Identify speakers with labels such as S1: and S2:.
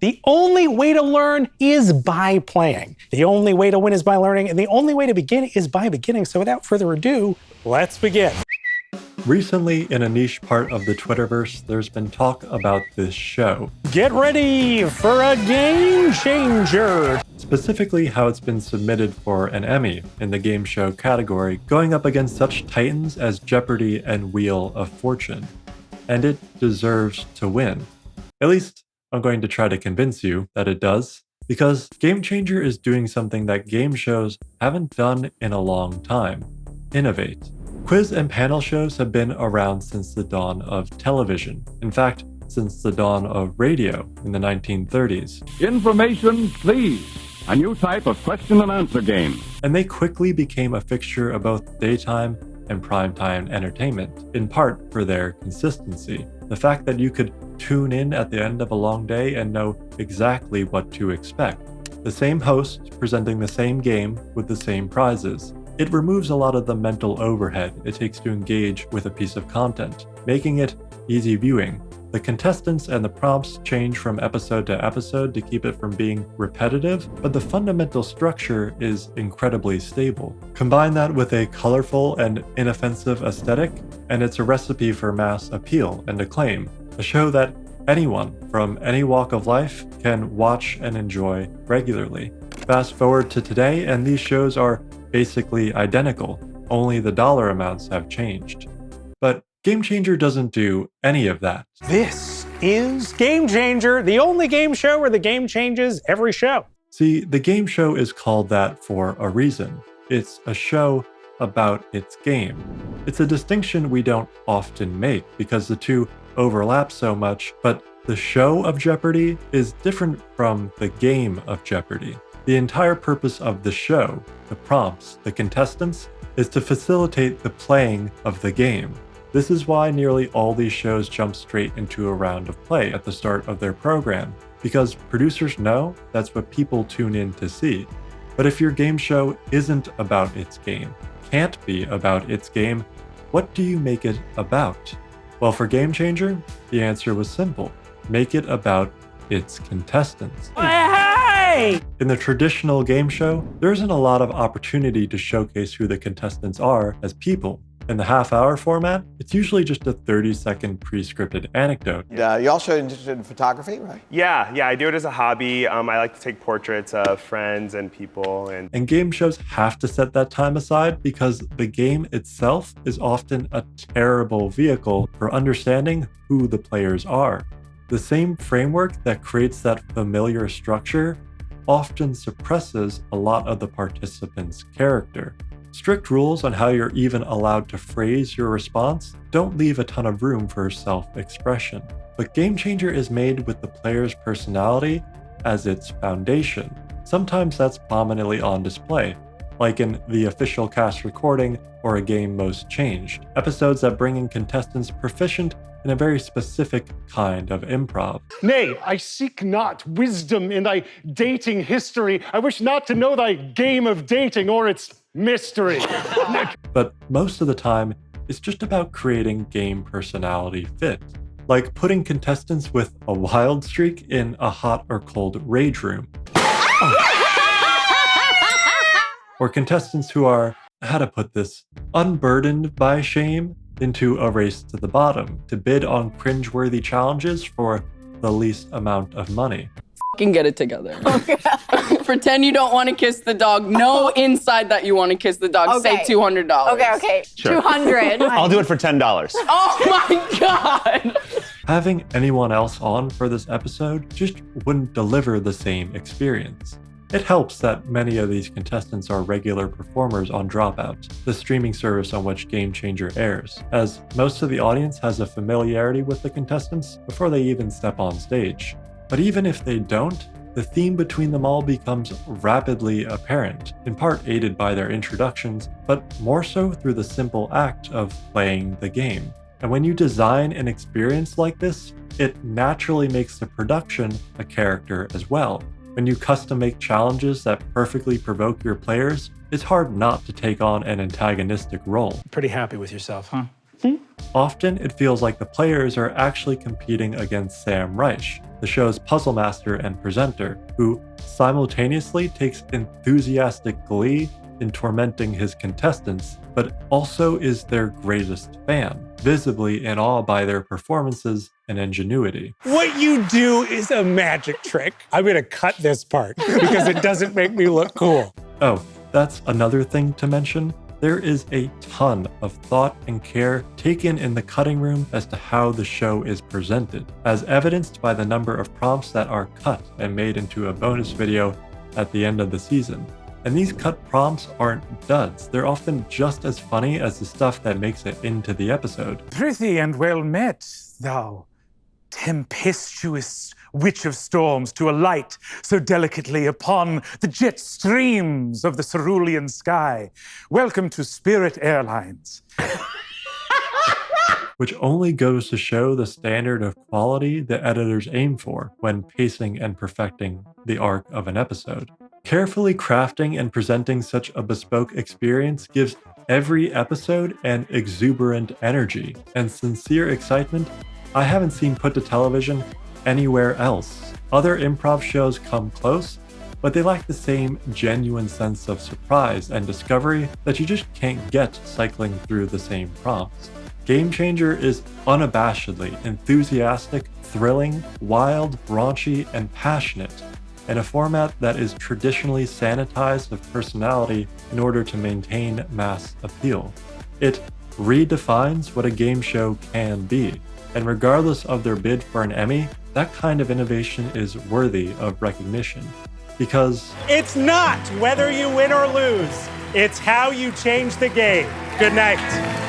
S1: The only way to learn is by playing. The only way to win is by learning, and the only way to begin is by beginning. So without further ado, let's begin.
S2: Recently, in a niche part of the Twitterverse, there's been talk about this show.
S1: Get ready for a game changer!
S2: Specifically, how it's been submitted for an Emmy in the game show category, going up against such titans as Jeopardy and Wheel of Fortune. And it deserves to win. At least, I'm going to try to convince you that it does, because Game Changer is doing something that game shows haven't done in a long time: innovate. Quiz and panel shows have been around since the dawn of television. In fact, since the dawn of radio in the 1930s.
S3: Information, please. A new type of question and answer game.
S2: And they quickly became a fixture of both daytime and primetime entertainment, in part for their consistency. The fact that you could tune in at the end of a long day and know exactly what to expect. The same host presenting the same game with the same prizes. It removes a lot of the mental overhead it takes to engage with a piece of content, making it easy viewing. The contestants and the prompts change from episode to episode to keep it from being repetitive, but the fundamental structure is incredibly stable. Combine that with a colorful and inoffensive aesthetic, and it's a recipe for mass appeal and acclaim. A show that anyone from any walk of life can watch and enjoy regularly. Fast forward to today, and these shows are basically identical, only the dollar amounts have changed. But Game Changer doesn't do any of that.
S1: This is Game Changer, the only game show where the game changes every show.
S2: See, the game show is called that for a reason. It's a show about its game. It's a distinction we don't often make because the two overlap so much, but the show of Jeopardy is different from the game of Jeopardy. The entire purpose of the show, the prompts, the contestants, is to facilitate the playing of the game. This is why nearly all these shows jump straight into a round of play at the start of their program, because producers know that's what people tune in to see. But if your game show isn't about its game, can't be about its game, what do you make it about? Well, for Game Changer, the answer was simple. Make it about its contestants.
S1: Hey!
S2: In the traditional game show, there isn't a lot of opportunity to showcase who the contestants are as people. In the half-hour format, it's usually just a 30-second pre-scripted anecdote.
S4: You're also interested in photography, right?
S5: Yeah, I do it as a hobby. I like to take portraits of friends and people.
S2: And game shows have to set that time aside because the game itself is often a terrible vehicle for understanding who the players are. The same framework that creates that familiar structure often suppresses a lot of the participants' character. Strict rules on how you're even allowed to phrase your response don't leave a ton of room for self-expression. But Game Changer is made with the player's personality as its foundation. Sometimes that's prominently on display, like in the official cast recording or a game most changed, episodes that bring in contestants proficient in a very specific kind of improv.
S6: Nay, I seek not wisdom in thy dating history. I wish not to know thy game of dating or its mystery.
S2: But most of the time, it's just about creating game personality fit. Like putting contestants with a wild streak in a hot or cold rage room. Or contestants who are, how to put this, unburdened by shame into a race to the bottom to bid on cringeworthy challenges for the least amount of money.
S7: Fucking get it together. Okay. Pretend you don't want to kiss the dog. Know inside that you want to kiss the dog.
S8: Okay.
S7: Say $200.
S8: Okay.
S5: Sure.
S8: 200.
S5: I'll do it for $10.
S7: Oh my God.
S2: Having anyone else on for this episode just wouldn't deliver the same experience. It helps that many of these contestants are regular performers on Dropout, the streaming service on which Game Changer airs, as most of the audience has a familiarity with the contestants before they even step on stage. But even if they don't, the theme between them all becomes rapidly apparent, in part aided by their introductions, but more so through the simple act of playing the game. And when you design an experience like this, it naturally makes the production a character as well. When you custom make challenges that perfectly provoke your players, it's hard not to take on an antagonistic role.
S1: Pretty happy with yourself, huh?
S2: Often, it feels like the players are actually competing against Sam Reich, the show's puzzle master and presenter, who simultaneously takes enthusiastic glee in tormenting his contestants, but also is their greatest fan, visibly in awe by their performances and ingenuity.
S1: What you do is a magic trick. I'm gonna cut this part because it doesn't make me look cool.
S2: Oh, that's another thing to mention. There is a ton of thought and care taken in the cutting room as to how the show is presented, as evidenced by the number of prompts that are cut and made into a bonus video at the end of the season. And these cut prompts aren't duds. They're often just as funny as the stuff that makes it into the episode.
S8: Prithee and well met, thou tempestuous witch of storms, to alight so delicately upon the jet streams of the cerulean sky. Welcome to Spirit Airlines.
S2: Which only goes to show the standard of quality the editors aim for when pacing and perfecting the arc of an episode. Carefully crafting and presenting such a bespoke experience gives every episode an exuberant energy and sincere excitement I haven't seen put to television anywhere else. Other improv shows come close, but they lack the same genuine sense of surprise and discovery that you just can't get cycling through the same prompts. Game Changer is unabashedly enthusiastic, thrilling, wild, raunchy, and passionate, in a format that is traditionally sanitized of personality in order to maintain mass appeal. It redefines what a game show can be, and regardless of their bid for an Emmy, that kind of innovation is worthy of recognition. Because
S1: It's not whether you win or lose, it's how you change the game. Good night.